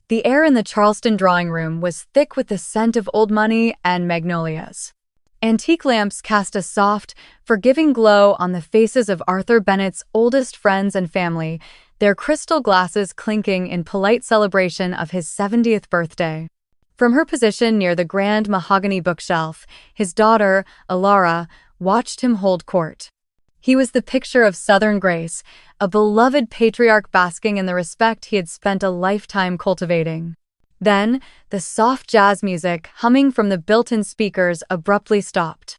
The air in the Charleston drawing room was thick with the scent of old money and magnolias. Antique lamps cast a soft, forgiving glow on the faces of Arthur Bennett's oldest friends and family, their crystal glasses clinking in polite celebration of his 70th birthday. From her position near the grand mahogany bookshelf, his daughter, Alara, watched him hold court. He was the picture of Southern grace, a beloved patriarch basking in the respect he had spent a lifetime cultivating. Then, the soft jazz music humming from the built-in speakers abruptly stopped.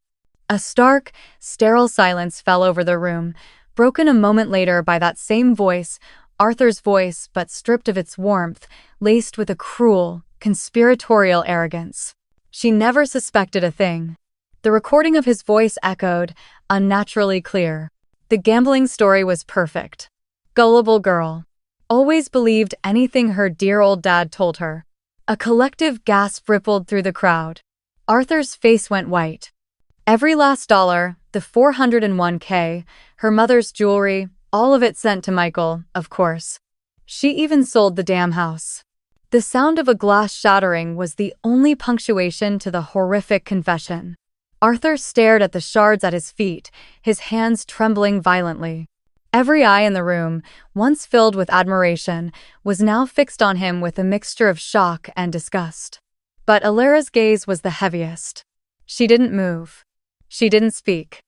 A stark, sterile silence fell over the room, broken a moment later by that same voice, Arthur's voice, but stripped of its warmth, laced with a cruel, conspiratorial arrogance. She never suspected a thing. The recording of his voice echoed, unnaturally clear. The gambling story was perfect. Gullible girl. Always believed anything her dear old dad told her. A collective gasp rippled through the crowd. Arthur's face went white. Every last dollar, the $401K, her mother's jewelry, all of it sent to Michael, of course. She even sold the damn house. The sound of a glass shattering was the only punctuation to the horrific confession. Arthur stared at the shards at his feet, his hands trembling violently. Every eye in the room, once filled with admiration, was now fixed on him with a mixture of shock and disgust. But Alara's gaze was the heaviest. She didn't move. She didn't speak.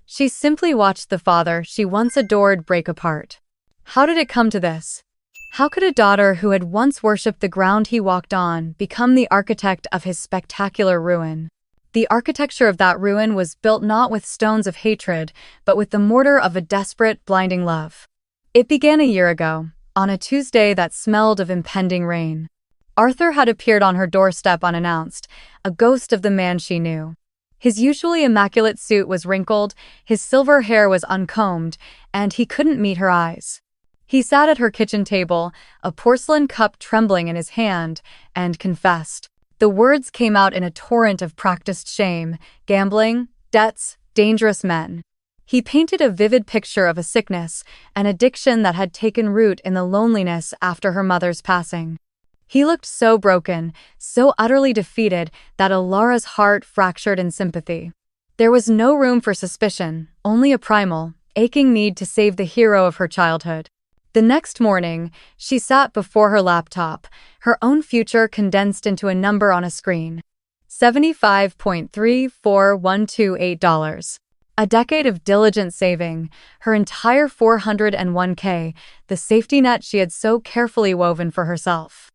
She simply watched the father she once adored break apart. How did it come to this? How could a daughter who had once worshipped the ground he walked on become the architect of his spectacular ruin? The architecture of that ruin was built not with stones of hatred, but with the mortar of a desperate, blinding love. It began a year ago, on a Tuesday that smelled of impending rain. Arthur had appeared on her doorstep unannounced, a ghost of the man she knew. His usually immaculate suit was wrinkled, his silver hair was uncombed, and he couldn't meet her eyes. He sat at her kitchen table, a porcelain cup trembling in his hand, and confessed. The words came out in a torrent of practiced shame, gambling, debts, dangerous men. He painted a vivid picture of a sickness, an addiction that had taken root in the loneliness after her mother's passing. He looked so broken, so utterly defeated that Alara's heart fractured in sympathy. There was no room for suspicion, only a primal, aching need to save the hero of her childhood. The next morning, she sat before her laptop, her own future condensed into a number on a screen. $75.34128. A decade of diligent saving, her entire $401K, the safety net she had so carefully woven for herself.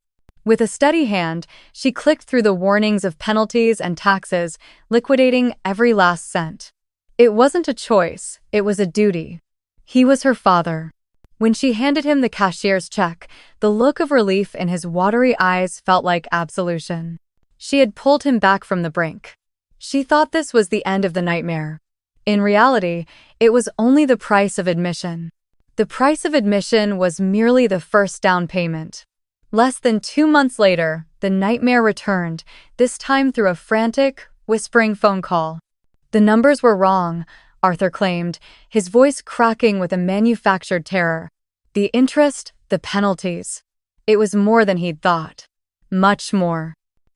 With a steady hand, she clicked through the warnings of penalties and taxes, liquidating every last cent. It wasn't a choice, it was a duty. He was her father. When she handed him the cashier's check, the look of relief in his watery eyes felt like absolution. She had pulled him back from the brink. She thought this was the end of the nightmare. In reality, it was only the price of admission. The price of admission was merely the first down payment. Less than 2 months later, the nightmare returned, this time through a frantic, whispering phone call. The numbers were wrong, Arthur claimed, his voice cracking with a manufactured terror. The interest, the penalties. It was more than he'd thought. Much more.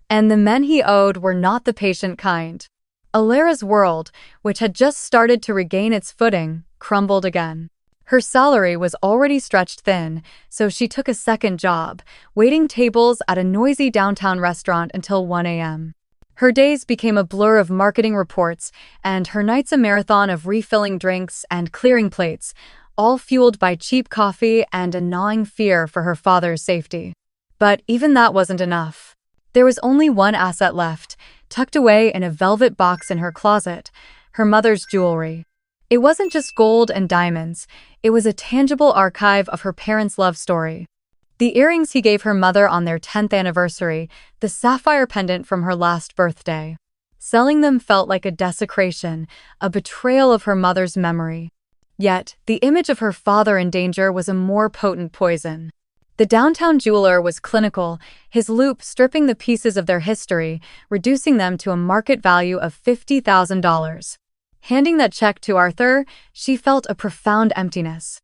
And the men he owed were not the patient kind. Alara's world, which had just started to regain its footing, crumbled again. Her salary was already stretched thin, so she took a second job, waiting tables at a noisy downtown restaurant until 1 a.m. Her days became a blur of marketing reports, and her nights a marathon of refilling drinks and clearing plates, all fueled by cheap coffee and a gnawing fear for her father's safety. But even that wasn't enough. There was only one asset left, tucked away in a velvet box in her closet, her mother's jewelry. It wasn't just gold and diamonds, it was a tangible archive of her parents' love story. The earrings he gave her mother on their 10th anniversary, the sapphire pendant from her last birthday. Selling them felt like a desecration, a betrayal of her mother's memory. Yet, the image of her father in danger was a more potent poison. The downtown jeweler was clinical, his loupe stripping the pieces of their history, reducing them to a market value of $50,000. Handing that check to Arthur, she felt a profound emptiness.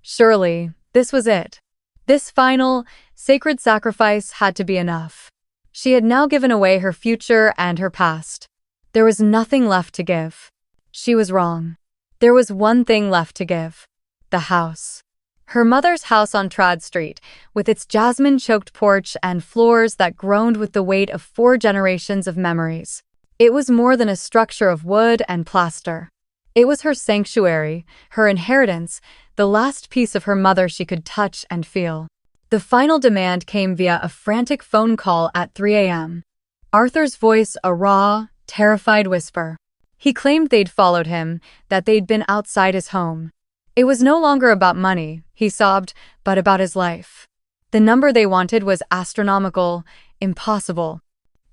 Surely, this was it. This final, sacred sacrifice had to be enough. She had now given away her future and her past. There was nothing left to give. She was wrong. There was one thing left to give. The house. Her mother's house on Trad Street, with its jasmine-choked porch and floors that groaned with the weight of 4 generations of memories. It was more than a structure of wood and plaster. It was her sanctuary, her inheritance, the last piece of her mother she could touch and feel. The final demand came via a frantic phone call at 3 a.m. Arthur's voice a raw, terrified whisper. He claimed they'd followed him, that they'd been outside his home. It was no longer about money, he sobbed, but about his life. The number they wanted was astronomical, impossible.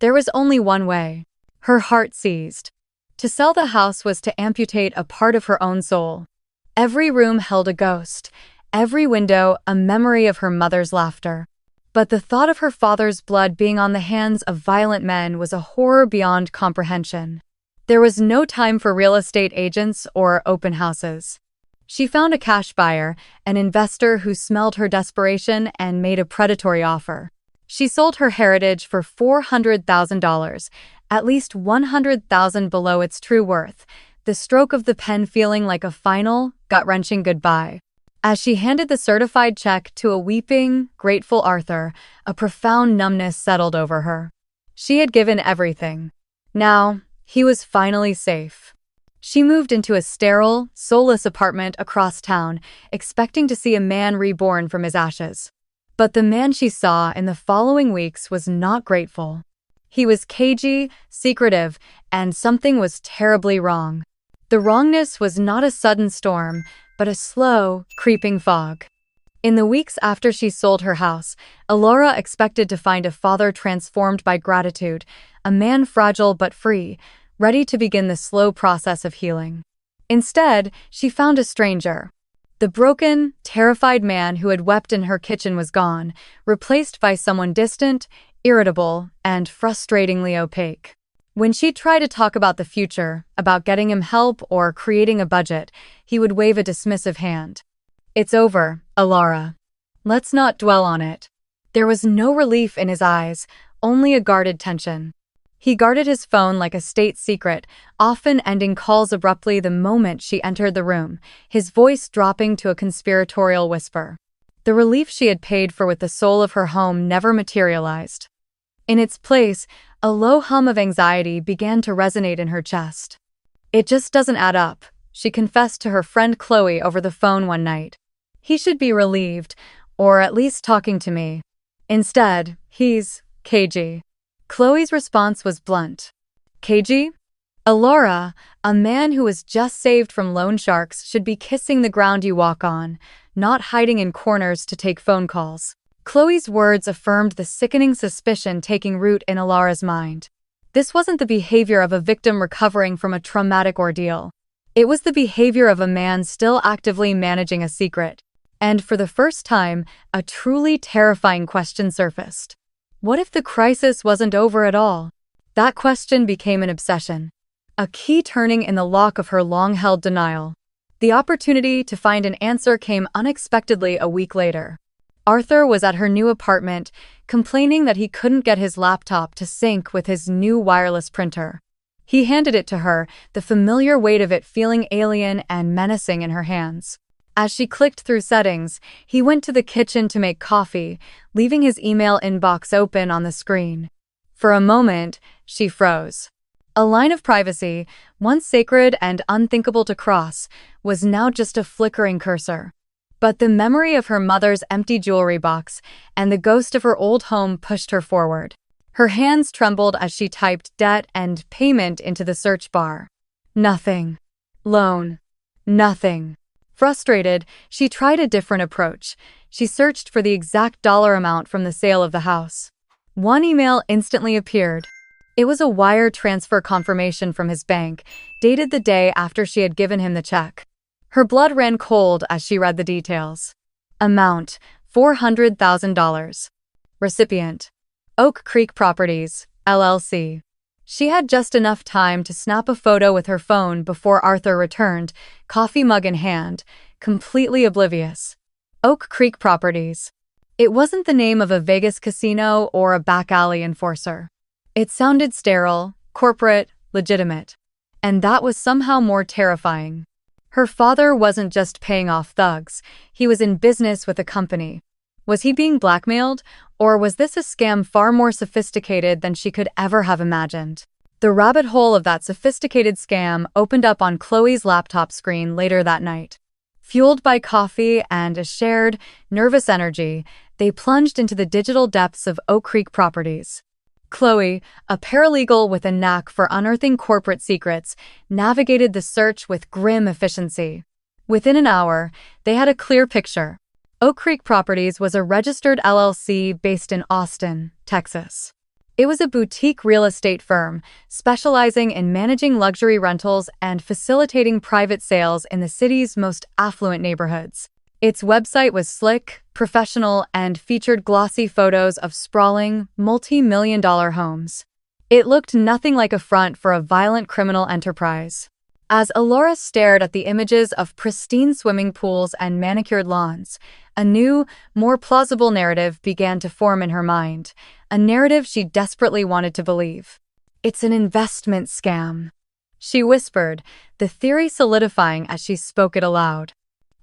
There was only one way. Her heart seized. To sell the house was to amputate a part of her own soul. Every room held a ghost, every window a memory of her mother's laughter. But the thought of her father's blood being on the hands of violent men was a horror beyond comprehension. There was no time for real estate agents or open houses. She found a cash buyer, an investor who smelled her desperation and made a predatory offer. She sold her heritage for $400,000, at least $100,000 below its true worth, the stroke of the pen feeling like a final, gut-wrenching goodbye. As she handed the certified check to a weeping, grateful Arthur, a profound numbness settled over her. She had given everything. Now, he was finally safe. She moved into a sterile, soulless apartment across town, expecting to see a man reborn from his ashes. But the man she saw in the following weeks was not grateful. He was cagey, secretive, and something was terribly wrong. The wrongness was not a sudden storm, but a slow, creeping fog. In the weeks after she sold her house, Elora expected to find a father transformed by gratitude, a man fragile but free, ready to begin the slow process of healing. Instead, she found a stranger. The broken, terrified man who had wept in her kitchen was gone, replaced by someone distant, irritable, and frustratingly opaque. When she'd try to talk about the future, about getting him help or creating a budget, he would wave a dismissive hand. "It's over, Elora. Let's not dwell on it." There was no relief in his eyes, only a guarded tension. He guarded his phone like a state secret, often ending calls abruptly the moment she entered the room, his voice dropping to a conspiratorial whisper. The relief she had paid for with the soul of her home never materialized. In its place, a low hum of anxiety began to resonate in her chest. "It just doesn't add up," she confessed to her friend Chloe over the phone one night. "He should be relieved, or at least talking to me. Instead, he's cagey." Chloe's response was blunt. "Cagey? Elora, a man who was just saved from loan sharks should be kissing the ground you walk on, not hiding in corners to take phone calls." Chloe's words affirmed the sickening suspicion taking root in Elora's mind. This wasn't the behavior of a victim recovering from a traumatic ordeal. It was the behavior of a man still actively managing a secret. And for the first time, a truly terrifying question surfaced. What if the crisis wasn't over at all? That question became an obsession, a key turning in the lock of her long-held denial. The opportunity to find an answer came unexpectedly a week later. Arthur was at her new apartment, complaining that he couldn't get his laptop to sync with his new wireless printer. He handed it to her, the familiar weight of it feeling alien and menacing in her hands. As she clicked through settings, he went to the kitchen to make coffee, leaving his email inbox open on the screen. For a moment, she froze. A line of privacy, once sacred and unthinkable to cross, was now just a flickering cursor. But the memory of her mother's empty jewelry box and the ghost of her old home pushed her forward. Her hands trembled as she typed debt and payment into the search bar. Nothing. Loan. Nothing. Frustrated, she tried a different approach. She searched for the exact dollar amount from the sale of the house. One email instantly appeared. It was a wire transfer confirmation from his bank, dated the day after she had given him the check. Her blood ran cold as she read the details. Amount: $400,000. Recipient: Oak Creek Properties, LLC. She had just enough time to snap a photo with her phone before Arthur returned, coffee mug in hand, completely oblivious. Oak Creek Properties. It wasn't the name of a Vegas casino or a back alley enforcer. It sounded sterile, corporate, legitimate. And that was somehow more terrifying. Her father wasn't just paying off thugs, he was in business with a company. Was he being blackmailed, or was this a scam far more sophisticated than she could ever have imagined? The rabbit hole of that sophisticated scam opened up on Chloe's laptop screen later that night. Fueled by coffee and a shared, nervous energy, they plunged into the digital depths of Oak Creek Properties. Chloe, a paralegal with a knack for unearthing corporate secrets, navigated the search with grim efficiency. Within an hour, they had a clear picture. Oak Creek Properties was a registered LLC based in Austin, Texas. It was a boutique real estate firm specializing in managing luxury rentals and facilitating private sales in the city's most affluent neighborhoods. Its website was slick, professional, and featured glossy photos of sprawling, multi-million-dollar homes. It looked nothing like a front for a violent criminal enterprise. As Alora stared at the images of pristine swimming pools and manicured lawns, a new, more plausible narrative began to form in her mind, a narrative she desperately wanted to believe. "It's an investment scam," she whispered, the theory solidifying as she spoke it aloud.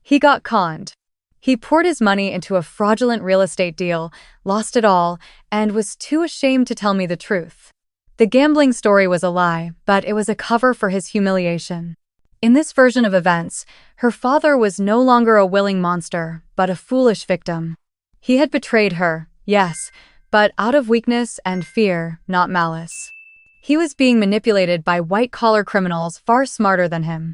He got conned. He poured his money into a fraudulent real estate deal, lost it all, and was too ashamed to tell me the truth. The gambling story was a lie, but it was a cover for his humiliation. In this version of events, her father was no longer a willing monster, but a foolish victim. He had betrayed her, yes, but out of weakness and fear, not malice. He was being manipulated by white-collar criminals far smarter than him.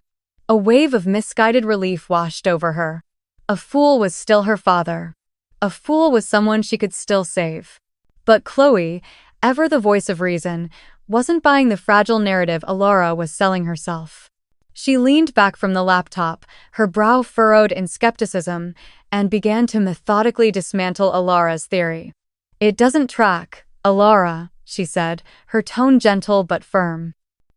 A wave of misguided relief washed over her. A fool was still her father. A fool was someone she could still save. But Chloe, ever the voice of reason, wasn't buying the fragile narrative Alora was selling herself. She leaned back from the laptop, her brow furrowed in skepticism, and began to methodically dismantle Alora's theory. "It doesn't track, Alora," she said, her tone gentle but firm.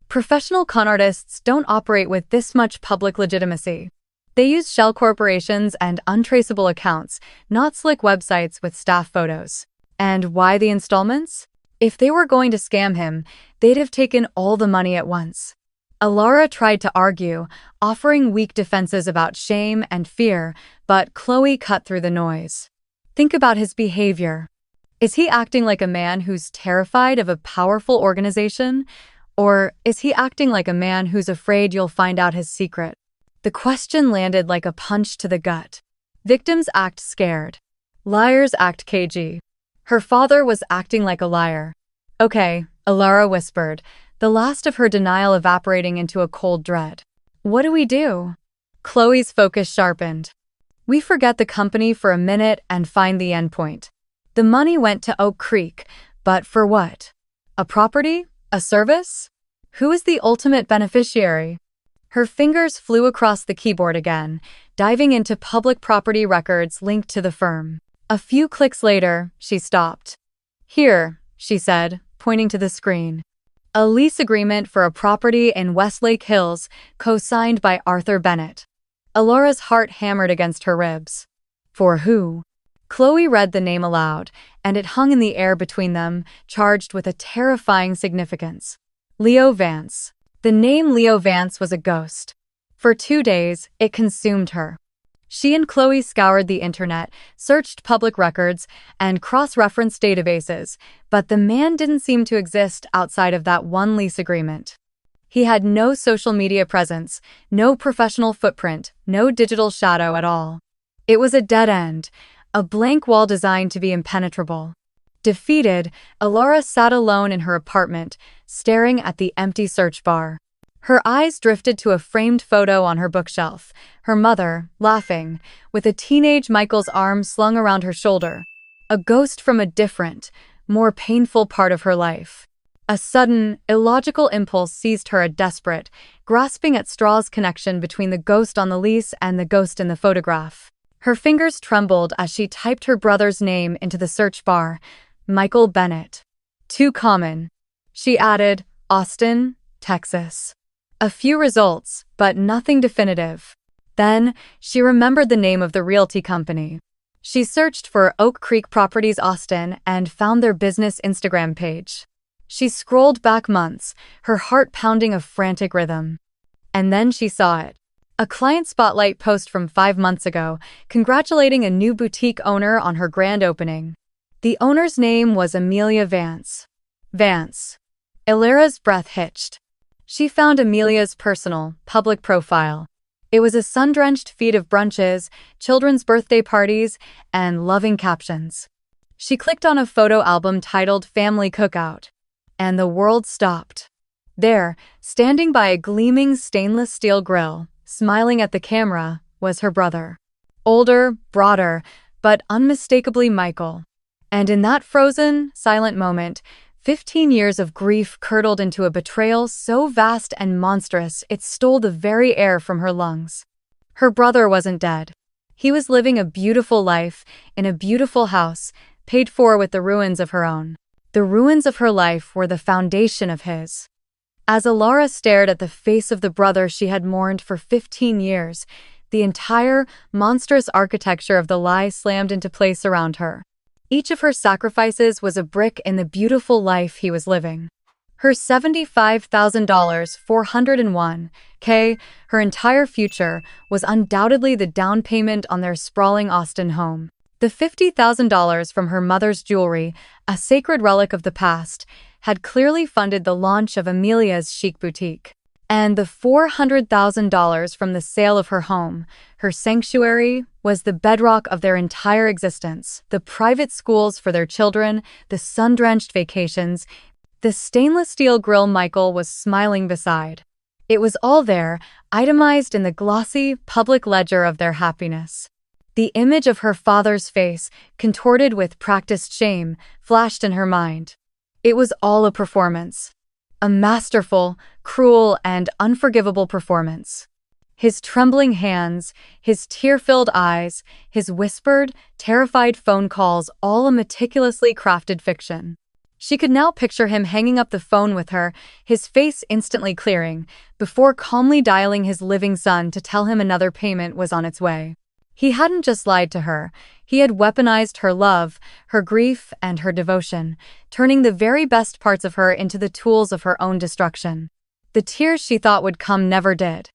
"Professional con artists don't operate with this much public legitimacy. They use shell corporations and untraceable accounts, not slick websites with staff photos. And why the installments? If they were going to scam him, they'd have taken all the money at once." Alora tried to argue, offering weak defenses about shame and fear, but Chloe cut through the noise. "Think about his behavior. Is he acting like a man who's terrified of a powerful organization? Or is he acting like a man who's afraid you'll find out his secret?" The question landed like a punch to the gut. Victims act scared. Liars act cagey. Her father was acting like a liar. "Okay," Alora whispered, the last of her denial evaporating into a cold dread. "What do we do?" Chloe's focus sharpened. "We forget the company for a minute and find the endpoint. The money went to Oak Creek, but for what? A property? A service? Who is the ultimate beneficiary?" Her fingers flew across the keyboard again, diving into public property records linked to the firm. A few clicks later, she stopped. "Here," she said, pointing to the screen. "A lease agreement for a property in Westlake Hills, co-signed by Arthur Bennett." Alora's heart hammered against her ribs. "For who?" Chloe read the name aloud, and it hung in the air between them, charged with a terrifying significance. Leo Vance. The name Leo Vance was a ghost. For 2 days, it consumed her. She and Chloe scoured the internet, searched public records, and cross-referenced databases, but the man didn't seem to exist outside of that one lease agreement. He had no social media presence, no professional footprint, no digital shadow at all. It was a dead end, a blank wall designed to be impenetrable. Defeated, Alora sat alone in her apartment, staring at the empty search bar. Her eyes drifted to a framed photo on her bookshelf, her mother, laughing, with a teenage Michael's arm slung around her shoulder, a ghost from a different, more painful part of her life. A sudden, illogical impulse seized her, a desperate, grasping at straws connection between the ghost on the lease and the ghost in the photograph. Her fingers trembled as she typed her brother's name into the search bar, Michael Bennett. Too common. She added, Austin, Texas. A few results, but nothing definitive. Then, she remembered the name of the realty company. She searched for Oak Creek Properties Austin and found their business Instagram page. She scrolled back months, her heart pounding a frantic rhythm. And then she saw it. A client spotlight post from 5 months ago, congratulating a new boutique owner on her grand opening. The owner's name was Amelia Vance. Vance. Illyra's breath hitched. She found Amelia's personal, public profile. It was a sun-drenched feed of brunches, children's birthday parties, and loving captions. She clicked on a photo album titled Family Cookout, and the world stopped. There, standing by a gleaming stainless steel grill, smiling at the camera, was her brother. Older, broader, but unmistakably Michael. And in that frozen, silent moment, 15 years of grief curdled into a betrayal so vast and monstrous it stole the very air from her lungs. Her brother wasn't dead. He was living a beautiful life, in a beautiful house, paid for with the ruins of her own. The ruins of her life were the foundation of his. As Illyra stared at the face of the brother she had mourned for 15 years, the entire, monstrous architecture of the lie slammed into place around her. Each of her sacrifices was a brick in the beautiful life he was living. Her $75,000, 401K, her entire future, was undoubtedly the down payment on their sprawling Austin home. The $50,000 from her mother's jewelry, a sacred relic of the past, had clearly funded the launch of Amelia's chic boutique. And the $400,000 from the sale of her home, her sanctuary, was the bedrock of their entire existence. The private schools for their children, the sun-drenched vacations, the stainless steel grill Michael was smiling beside. It was all there, itemized in the glossy, public ledger of their happiness. The image of her father's face, contorted with practiced shame, flashed in her mind. It was all a performance. A masterful, cruel, and unforgivable performance. His trembling hands, his tear-filled eyes, his whispered, terrified phone calls, all a meticulously crafted fiction. She could now picture him hanging up the phone with her, his face instantly clearing, before calmly dialing his living son to tell him another payment was on its way. He hadn't just lied to her, he had weaponized her love, her grief, and her devotion, turning the very best parts of her into the tools of her own destruction. The tears she thought would come never did.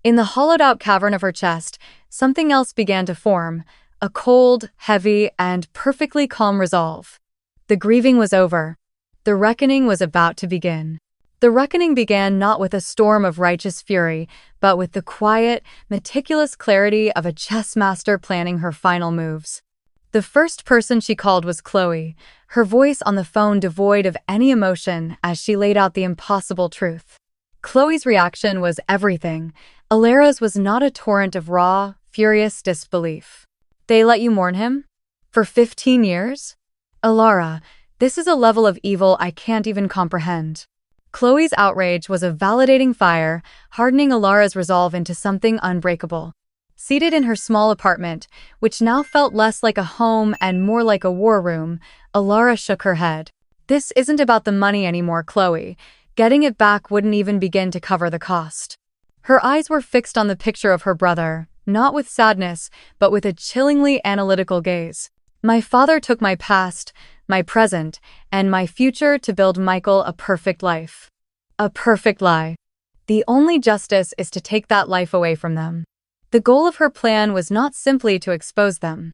In the hollowed-out cavern of her chest, something else began to form, a cold, heavy, and perfectly calm resolve. The grieving was over. The reckoning was about to begin. The reckoning began not with a storm of righteous fury, but with the quiet, meticulous clarity of a chess master planning her final moves. The first person she called was Chloe, her voice on the phone devoid of any emotion as she laid out the impossible truth. Chloe's reaction was everything. Illyra's was not a torrent of raw, furious disbelief. They let you mourn him? For 15 years? Illyra, this is a level of evil I can't even comprehend. Chloe's outrage was a validating fire, hardening Illyra's resolve into something unbreakable. Seated in her small apartment, which now felt less like a home and more like a war room, Illyra shook her head. This isn't about the money anymore, Chloe. Getting it back wouldn't even begin to cover the cost. Her eyes were fixed on the picture of her brother, not with sadness, but with a chillingly analytical gaze. My father took my past, my present, and my future to build Michael a perfect life. A perfect lie. The only justice is to take that life away from them. The goal of her plan was not simply to expose them.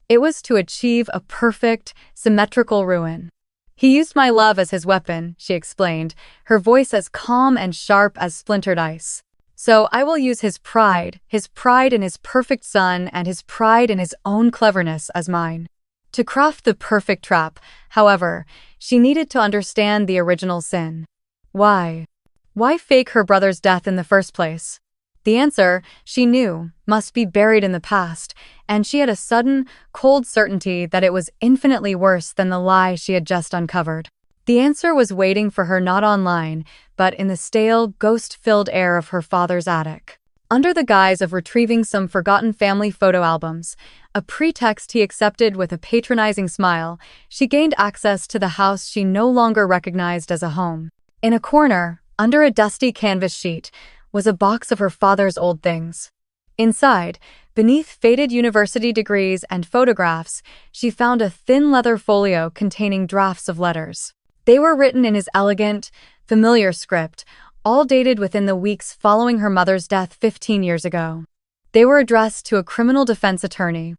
It was to achieve a perfect, symmetrical ruin. He used my love as his weapon, she explained, her voice as calm and sharp as splintered ice. So I will use his pride in his perfect son and his pride in his own cleverness as mine. To craft the perfect trap, however, she needed to understand the original sin. Why? Why fake her brother's death in the first place? The answer, she knew, must be buried in the past, and she had a sudden, cold certainty that it was infinitely worse than the lie she had just uncovered. The answer was waiting for her not online, but in the stale, ghost-filled air of her father's attic. Under the guise of retrieving some forgotten family photo albums, a pretext he accepted with a patronizing smile, she gained access to the house she no longer recognized as a home. In a corner, under a dusty canvas sheet, was a box of her father's old things. Inside, Beneath faded university degrees and photographs, she found a thin leather folio containing drafts of letters. They were written in his elegant, familiar script, all dated within the weeks following her mother's death 15 years ago. They were addressed to a criminal defense attorney.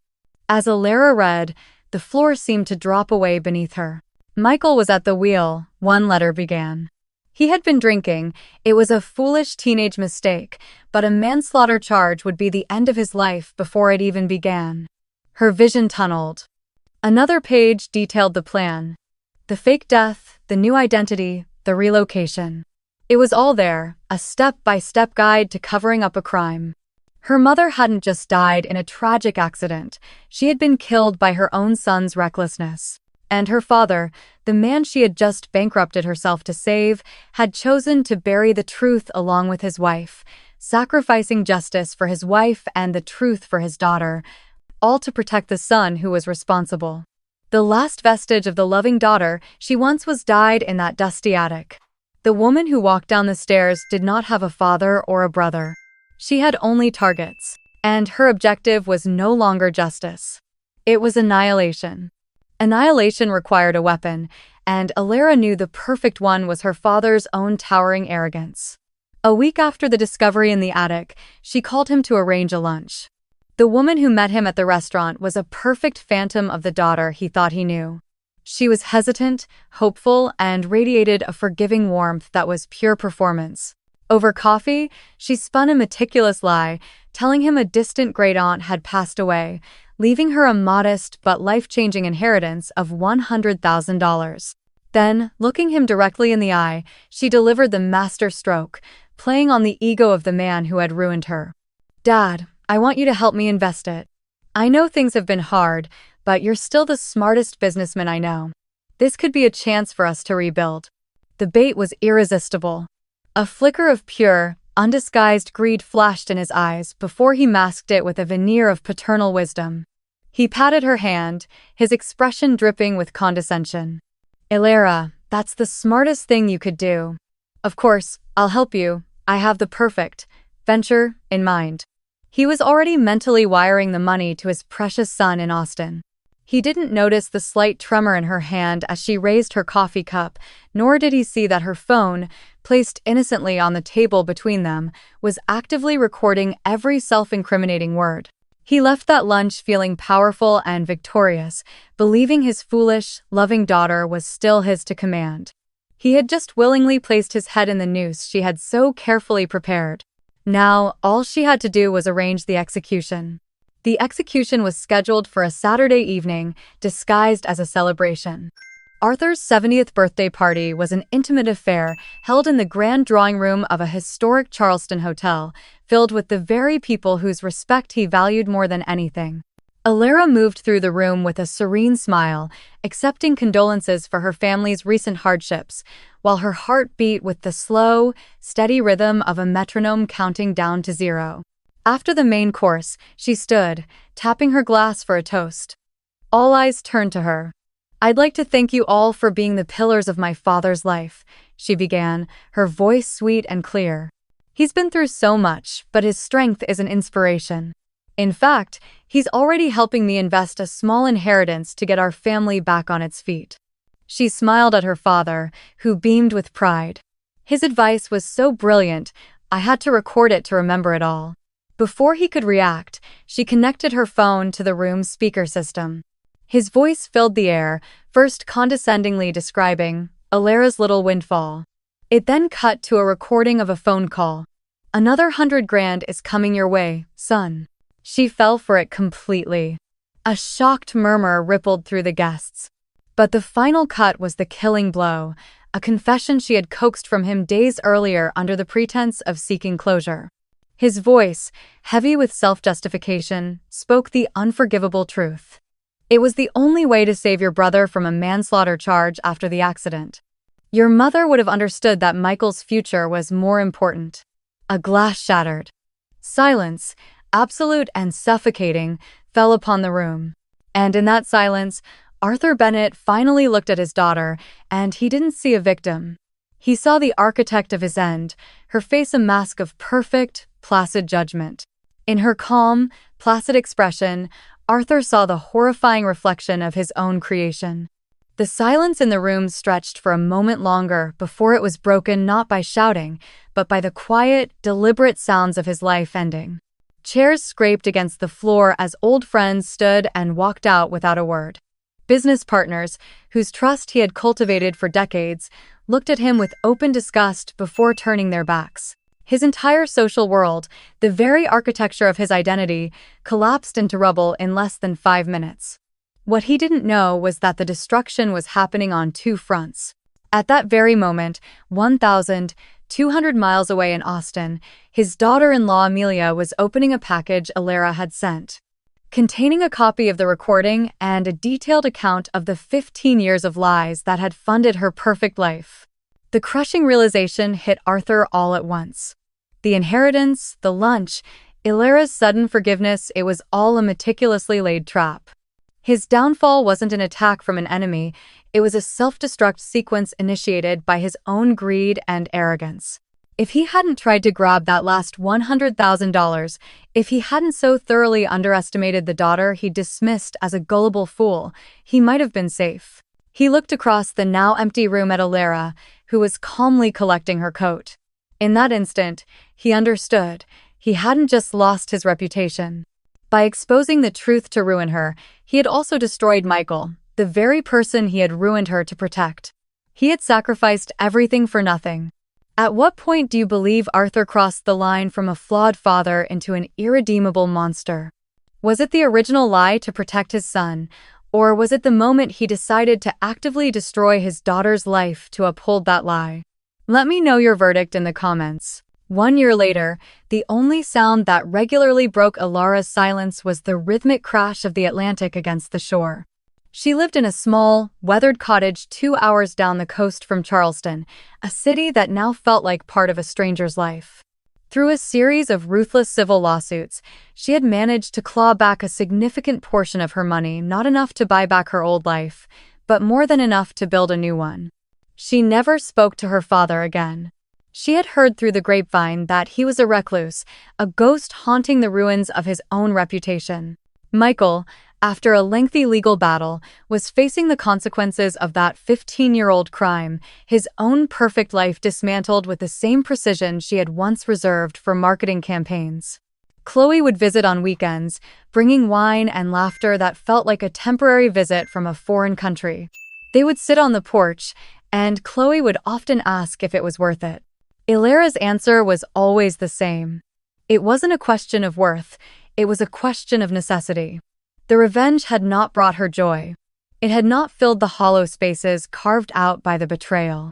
As Alara read, the floor seemed to drop away beneath her. Michael was at the wheel, one letter began. He had been drinking. It was a foolish teenage mistake, but a manslaughter charge would be the end of his life before it even began. Her vision tunneled. Another page detailed the plan. The fake death, the new identity, the relocation. It was all there, a step-by-step guide to covering up a crime. Her mother hadn't just died in a tragic accident. She had been killed by her own son's recklessness. And her father, the man she had just bankrupted herself to save, had chosen to bury the truth along with his wife, sacrificing justice for his wife and the truth for his daughter, all to protect the son who was responsible. The last vestige of the loving daughter she once was died in that dusty attic. The woman who walked down the stairs did not have a father or a brother. She had only targets, and her objective was no longer justice. It was annihilation. Annihilation required a weapon, and Alara knew the perfect one was her father's own towering arrogance. A week after the discovery in the attic, she called him to arrange a lunch. The woman who met him at the restaurant was a perfect phantom of the daughter he thought he knew. She was hesitant, hopeful, and radiated a forgiving warmth that was pure performance. Over coffee, she spun a meticulous lie, telling him a distant great-aunt had passed away, leaving her a modest but life-changing inheritance of $100,000. Then, looking him directly in the eye, she delivered the master stroke, playing on the ego of the man who had ruined her. "Dad, I want you to help me invest it. I know things have been hard, but you're still the smartest businessman I know. This could be a chance for us to rebuild." The bait was irresistible. A flicker of pure, undisguised greed flashed in his eyes before he masked it with a veneer of paternal wisdom. He patted her hand, his expression dripping with condescension. "Alara, that's the smartest thing you could do. Of course, I'll help you. I have the perfect venture in mind." He was already mentally wiring the money to his precious son in Austin. He didn't notice the slight tremor in her hand as she raised her coffee cup, nor did he see that her phone, placed innocently on the table between them, was actively recording every self-incriminating word. He left that lunch feeling powerful and victorious, believing his foolish, loving daughter was still his to command. He had just willingly placed his head in the noose she had so carefully prepared. Now, all she had to do was arrange the execution. The execution was scheduled for a Saturday evening, disguised as a celebration. Arthur's 70th birthday party was an intimate affair held in the grand drawing room of a historic Charleston hotel, filled with the very people whose respect he valued more than anything. Alara moved through the room with a serene smile, accepting condolences for her family's recent hardships, while her heart beat with the slow, steady rhythm of a metronome counting down to 0. After the main course, she stood, tapping her glass for a toast. All eyes turned to her. "I'd like to thank you all for being the pillars of my father's life," she began, her voice sweet and clear. "He's been through so much, but his strength is an inspiration. In fact, he's already helping me invest a small inheritance to get our family back on its feet." She smiled at her father, who beamed with pride. "His advice was so brilliant, I had to record it to remember it all." Before he could react, she connected her phone to the room's speaker system. His voice filled the air, first condescendingly describing Alara's little windfall. It then cut to a recording of a phone call. "Another $100,000 is coming your way, son." She fell for it completely. A shocked murmur rippled through the guests. But the final cut was the killing blow, a confession she had coaxed from him days earlier under the pretense of seeking closure. His voice, heavy with self-justification, spoke the unforgivable truth. "It was the only way to save your brother from a manslaughter charge after the accident. Your mother would have understood that Michael's future was more important." A glass shattered. Silence, absolute and suffocating, fell upon the room. And in that silence, Arthur Bennett finally looked at his daughter, and he didn't see a victim. He saw the architect of his end, her face a mask of perfect, placid judgment. In her calm, placid expression, Arthur saw the horrifying reflection of his own creation. The silence in the room stretched for a moment longer before it was broken not by shouting, but by the quiet, deliberate sounds of his life ending. Chairs scraped against the floor as old friends stood and walked out without a word. Business partners, whose trust he had cultivated for decades, looked at him with open disgust before turning their backs. His entire social world, the very architecture of his identity, collapsed into rubble in less than 5 minutes. What he didn't know was that the destruction was happening on 2 fronts. At that very moment, 1,200 miles away in Austin, his daughter-in-law Amelia was opening a package Alara had sent, containing a copy of the recording and a detailed account of the 15 years of lies that had funded her perfect life. The crushing realization hit Arthur all at once. The inheritance, the lunch, Alara's sudden forgiveness, it was all a meticulously laid trap. His downfall wasn't an attack from an enemy, it was a self-destruct sequence initiated by his own greed and arrogance. If he hadn't tried to grab that last $100,000, if he hadn't so thoroughly underestimated the daughter he dismissed as a gullible fool, he might have been safe. He looked across the now empty room at Alara, who was calmly collecting her coat. In that instant, he understood. He hadn't just lost his reputation. By exposing the truth to ruin her, he had also destroyed Michael, the very person he had ruined her to protect. He had sacrificed everything for nothing. At what point do you believe Arthur crossed the line from a flawed father into an irredeemable monster? Was it the original lie to protect his son, or was it the moment he decided to actively destroy his daughter's life to uphold that lie? Let me know your verdict in the comments. 1 year later, the only sound that regularly broke Alara's silence was the rhythmic crash of the Atlantic against the shore. She lived in a small, weathered cottage 2 hours down the coast from Charleston, a city that now felt like part of a stranger's life. Through a series of ruthless civil lawsuits, she had managed to claw back a significant portion of her money, not enough to buy back her old life, but more than enough to build a new one. She never spoke to her father again. She had heard through the grapevine that he was a recluse, a ghost haunting the ruins of his own reputation. Michael, after a lengthy legal battle, was facing the consequences of that 15-year-old crime, his own perfect life dismantled with the same precision she had once reserved for marketing campaigns. Chloe would visit on weekends, bringing wine and laughter that felt like a temporary visit from a foreign country. They would sit on the porch, and Chloe would often ask if it was worth it. Alara's answer was always the same. It wasn't a question of worth, it was a question of necessity. The revenge had not brought her joy. It had not filled the hollow spaces carved out by the betrayal.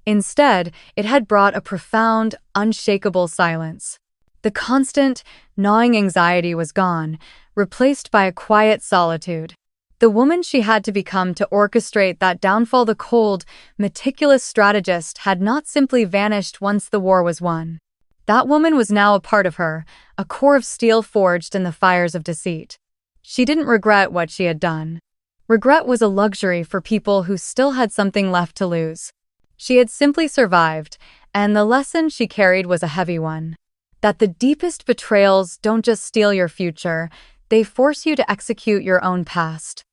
Instead, it had brought a profound, unshakable silence. The constant, gnawing anxiety was gone, replaced by a quiet solitude. The woman she had to become to orchestrate that downfall, the cold, meticulous strategist, had not simply vanished once the war was won. That woman was now a part of her, a core of steel forged in the fires of deceit. She didn't regret what she had done. Regret was a luxury for people who still had something left to lose. She had simply survived, and the lesson she carried was a heavy one. That the deepest betrayals don't just steal your future, they force you to execute your own past.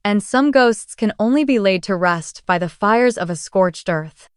And some ghosts can only be laid to rest by the fires of a scorched earth.